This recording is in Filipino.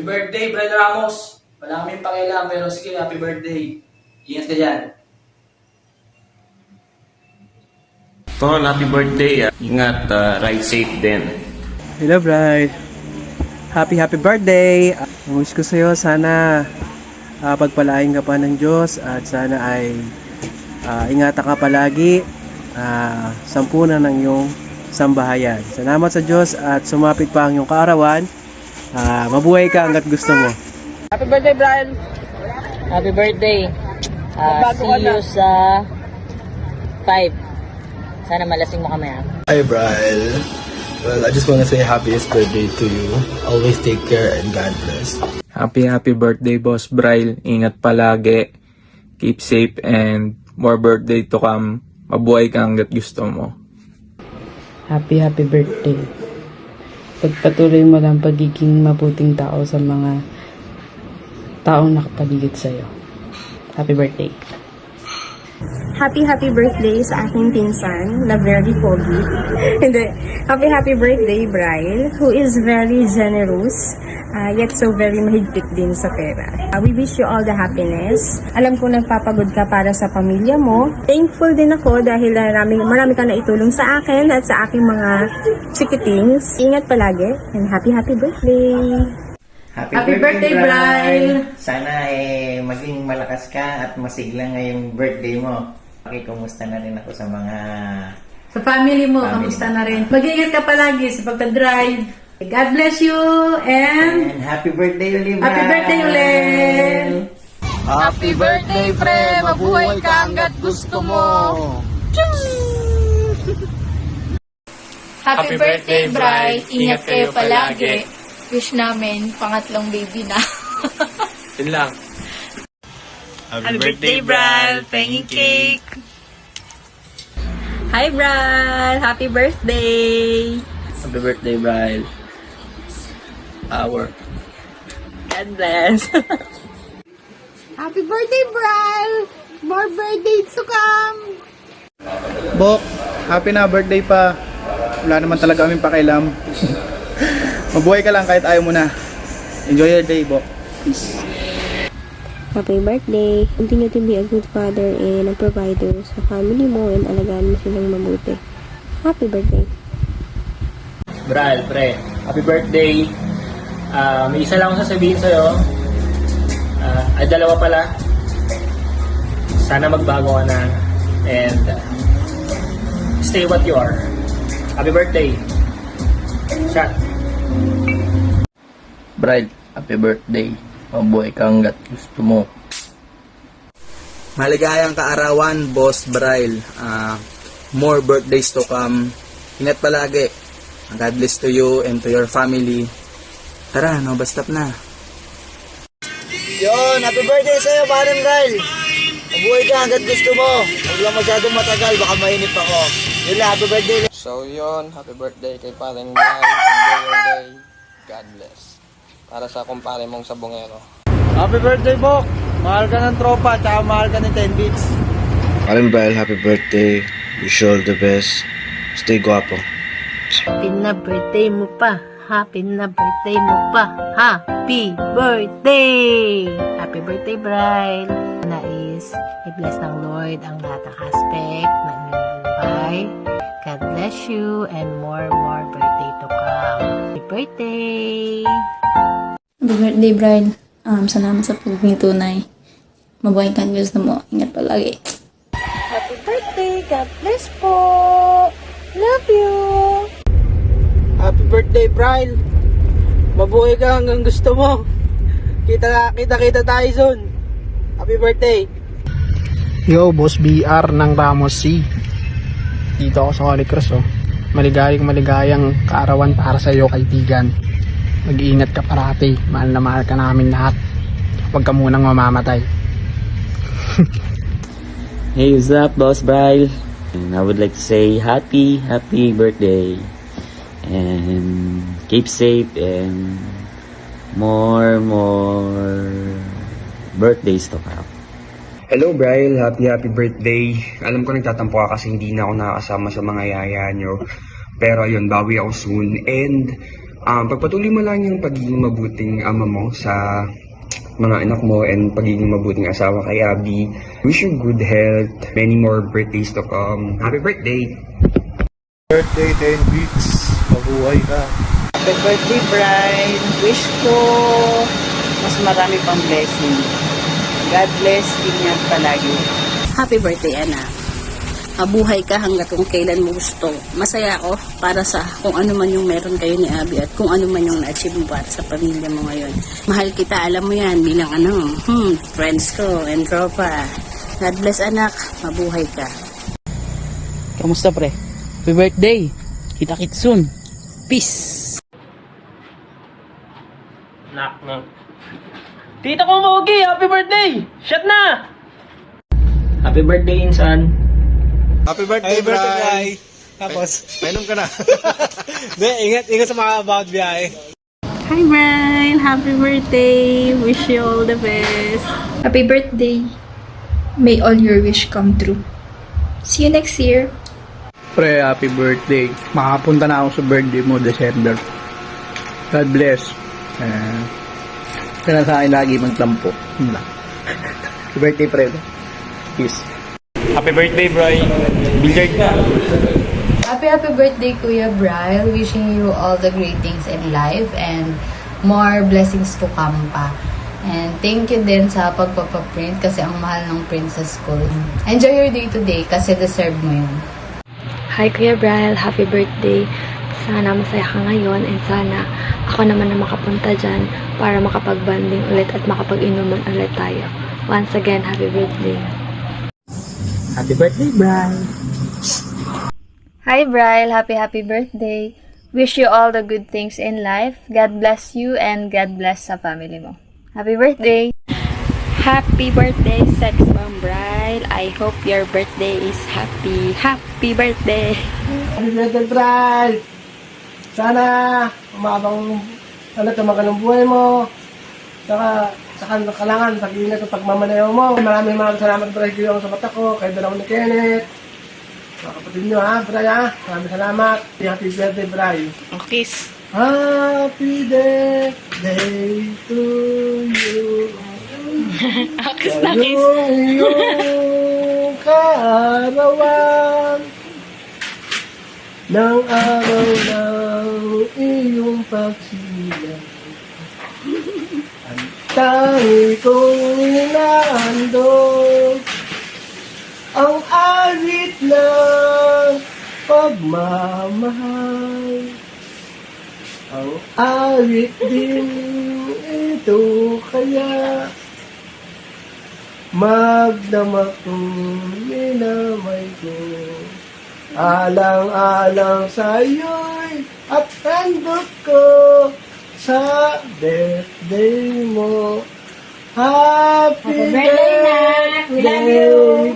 Happy birthday, Brother Ramos! Wala kaming pakialam, pero sige, happy birthday. Ingat ka dyan. Tol, happy birthday. Ingat, ride safe din. Hello, Bride. Happy birthday! Ang wish ko sa'yo, sana pagpalain ka pa ng Diyos at sana ay ingatan ka palagi. Sampunan ng iyong sambahayan. Salamat sa Diyos at sumapit pa ang iyong kaarawan. Mabuhay ka hanggat gusto mo. Happy birthday, Brian! Happy birthday! See you sa 5. Sana malasing mo kami, ha? Hi, Brian. Well, I just want to say happiest birthday to you. Always take care and God bless. Happy birthday, Boss Bryle. Ingat palagi. Keep safe and more birthday to come. Mabuhay ka hanggat gusto mo. Happy birthday. Pagpatuloy mo lang pagiging mabuting tao sa mga taong nakapaligid sa'yo. Happy birthday. Happy birthday sa aking pinsan na very pogi. Hindi. Happy birthday, Bryle, who is very generous, yet so very mahigpit din sa pera. We wish you all the happiness. Alam ko nagpapagod ka para sa pamilya mo. Thankful din ako dahil marami ka na itulong sa akin at sa aking mga chikitings. Ingat palagi and happy birthday! Happy birthday, Brian! Sana maging malakas ka at masigla ngayong birthday mo. Okay, kumusta na rin ako sa mga... Sa family mo, kamusta na rin. Mag-iingat ka palagi sa pagka-drive. God bless you and happy birthday ulit, happy birthday ulit! Happy birthday, pre! Mabuhay ka hanggat gusto mo! Happy birthday, Brian! Ingat kayo palagi. Wish namin pangatlong baby na. Yun lang. Happy birthday, Brian! Penging cake! Hi, Bryle! Happy birthday! Happy birthday, Bryle. God bless! Happy birthday, Brian! More birthdays to come! Bok, happy na birthday pa. Wala naman talaga kaming pakialam. Mabuhay ka lang kahit ayaw mo na. Enjoy your day, Bok. Peace. Happy birthday! Continue to be a good father and a provider sa family mo and alagaan mo silang mabuti. Happy birthday! Bryle, pre, happy birthday. May isa lang akong sasabihin sa'yo. Ay, dalawa pala. Sana magbago ka na. And stay what you are. Happy birthday. Shot. Bride, happy birthday. Mabuhay ka hanggat gusto mo. Maligayang kaarawan, Boss Bryle. More birthdays to come. Ingat palagi. God bless to you and to your family. Tara, no, basta na. Yon, happy birthday sa'yo, Parang Bryle. Mabuhay ka hanggat gusto mo. Huwag lang masyadong matagal, baka mainip ako. Yun lang, happy birthday. So yun, happy birthday kay Paring Bryle. Enjoy your day. God bless. Para sa kumpare mong sabongero. Happy birthday, Bok. Mahal ka ng tropa, tsaka mahal ka ng 10 beats. Parang Bryle, happy birthday. Wish you all the best. Stay guwapo. Happy na birthday mo pa. Happy na birthday mo pa. Happy birthday! Happy birthday, Brian! Nais i-bless ng Lord ang lahat ng aspect ng iyong buhay. God bless you and more birthday to come. Happy birthday! Happy birthday, Brian. Salamat sa pagiging tunay. Mabuhay ka gusto mo. Ingat palagi. Happy birthday! God bless po! Love you! Happy birthday, Bryle. Mabuhay ka hanggang gusto mo. Kita tayo soon. Happy birthday. Yo, Boss BR ng Ramos C. Dito ako sa Holy Cross, oh. Maligayang kaarawan para sa iyo, kaibigan. Mag-iingat ka parati. Mahal na mahal ka namin lahat. Huwag ka munang mamamatay. Hey, what's up, Boss Bryle? And I would like to say happy birthday. And keep safe and more birthdays to come. Hello, Bryle. Happy birthday. Alam ko nagtatampo ka kasi hindi na ako nakakasama sa mga yaya nyo. Pero ayun, bawi ako soon. And Pagpatuloy mo lang yung pagiging mabuting ama mo sa mga anak mo and pagiging mabuting asawa kay Abby. Wish you good health, many more birthdays to come. Happy birthday! Birthday 10 weeks. Mabuhay ka. Happy birthday, Brian. Wish ko mas marami pang blessing. God bless, ingat palagi. Happy birthday, anak. Mabuhay ka hanggat kung kailan mo gusto. Masaya ako para sa kung ano man yung meron kayo ni Abby at kung ano man yung na-achieve mo para sa pamilya mo ngayon. Mahal kita, alam mo yan, bilang friends ko and tropa. God bless, anak. Mabuhay ka. Kamusta, pre? Happy birthday. Kita-kits soon. Peace. Knock. Tita ko, Mogi! Happy birthday! Shot na! Happy birthday, Insan. Happy birthday, Bray! Tapos, painom ka na. Ingat sa mga about biyahe. Hi, Brian! Happy birthday! Wish you all the best! Happy birthday. May all your wish come true. See you next year. Pre, happy birthday. Makapunta na ako sa birthday mo, December. God bless. Kaya sa akin lagi magtampo. Happy birthday, pre. Peace. Happy birthday, Brian. Billiard na. Happy birthday, Kuya Brian. Wishing you all the great things in life and more blessings to come pa. And thank you din sa pagpapaprint kasi ang mahal ng Princess School. Enjoy your day today kasi deserve mo yun. Hi, Kuya Brian. Happy birthday. Sana masaya ka ngayon and sana ako naman na makapunta dyan para makapag-banding ulit at makapag-inuman ulit tayo. Once again, happy birthday. Happy birthday, Brian. Hi, Brian. Happy birthday. Wish you all the good things in life. God bless you and God bless sa family mo. Happy birthday. Happy birthday, Sex Bomb Bride. I hope your birthday is happy. Happy birthday. Happy birthday, Bray! Sana umabang tumagal ang buhay mo. Saka kailangan pag-iingat ang pagmamalayaw mo. Maraming salamat, Bray, kayo sa mata ko. Kayo dalawa ni Kenneth. Mga kapatid nyo, ha, Bray, ha? Maraming salamat. Happy birthday, Bray. Kiss. Happy birthday to you. Kiss na kiss. Iyong kaarawan ng araw ng iyong pagsilang. Ang tangi kong inaandog ang awit ng pagmamahal. Ang awit din ito kaya magdamag kong minamay ko. Alang-alang sa'yo'y at handog ko sa birthday mo. Happy birthday, We love you.